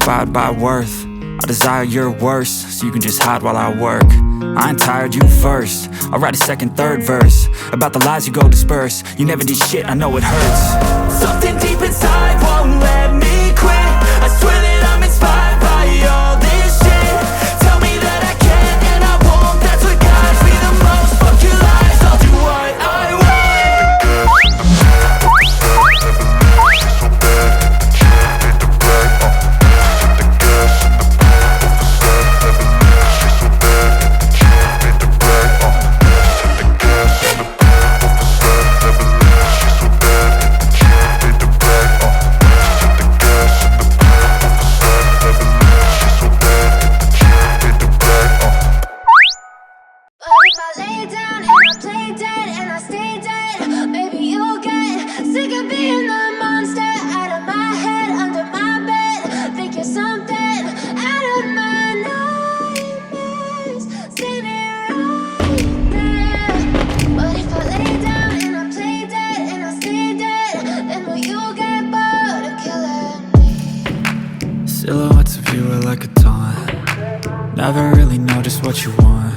inspired by worth. I desire your worst, so you can just hide while I work. I ain't tired, you first. I'll write a second, third verse about the lies you go disperse. You never did shit, I know it hurts. Something deep inside won't let me quit. I swear that I'm inspired by all this shit. Tell me that I can't and I won't. That's what guides me the most. Fuck your lies, I'll do what I want. Silhouettes of you are like a taunt. Never really know just what you want.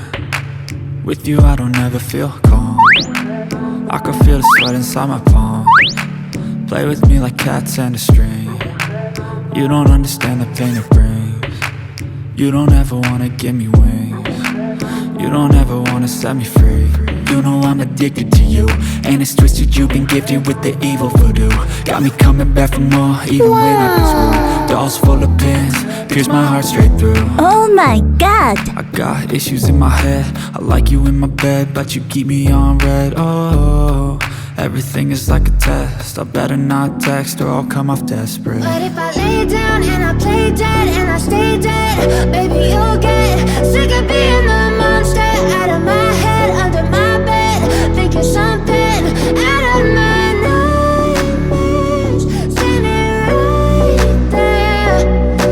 With you I don't ever feel calm. I can feel the sweat inside my palm. Play with me like cats and a string. You don't understand the pain it brings. You don't ever wanna give me wings. You don't ever wanna set me free. You know I'm addicted to you, and it's twisted, you've been gifted with the evil voodoo. Got me coming back for more, even when I've been screwed. Dolls full of pins, pierce my heart straight through. Oh my god! I got issues in my head. I like you in my bed, but you keep me on red. Oh, everything is like a test. I better not text or I'll come off desperate. But if I lay down and I play dead and I stay dead, baby you'll get sick of being the monster out of my head, under my bed, thinking something out of my nightmares, standing right there.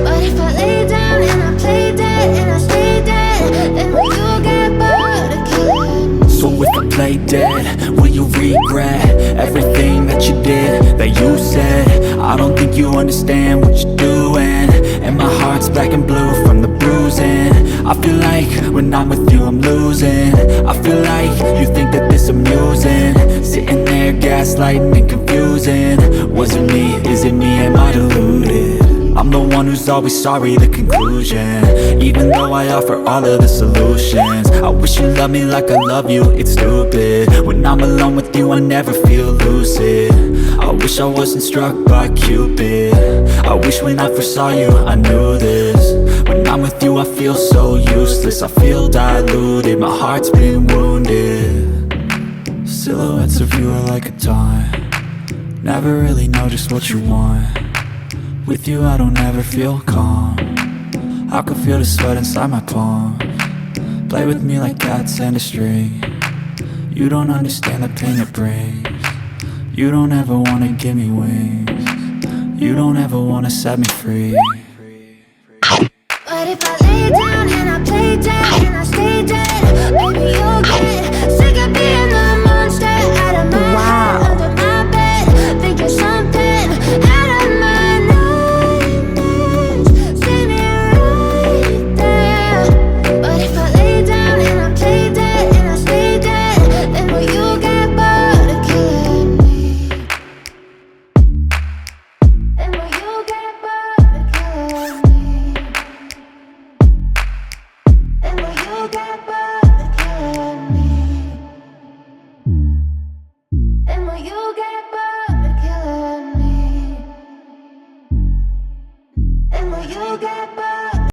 But if I lay down and I play dead and I stay dead, then will you get bored of killing me? So if I play dead, will you regret everything that you did, that you said? I don't think you understand what you're doing, and my heart's black and blue from the bruising. I feel like when I'm with you I'm losing. I feel like you think that this amusing, sitting there gaslighting and confusing. Was it me? Is it me? Am I deluded? I'm the one who's always sorry, the conclusion. Even though I offer all of the solutions, I wish you loved me like I love you, it's stupid. When I'm alone with you I never feel lucid. I wish I wasn't struck by Cupid. I wish when I first saw you I knew this. When I'm with you I feel so useless. I feel diluted, my heart's been wounded. Silhouettes of you are like a taunt. Never really know just what you want. With you I don't ever feel calm. I can feel the sweat inside my palm. Play with me like cats and a string. You don't understand the pain it brings. You don't ever wanna give me wings. You don't ever wanna set me free. But if I lay down and I play dead and I stay dead, baby you'll get sick of being the monster out of my head, under my bed, thinking something out of my nightmares, standing right there. But if I lay down and I play dead and I stay dead, then will you get bored of killing me? Then will you get bored of killing me? Then will you get bored of killing me? Then will you get bored of killing me? Then will you get bored?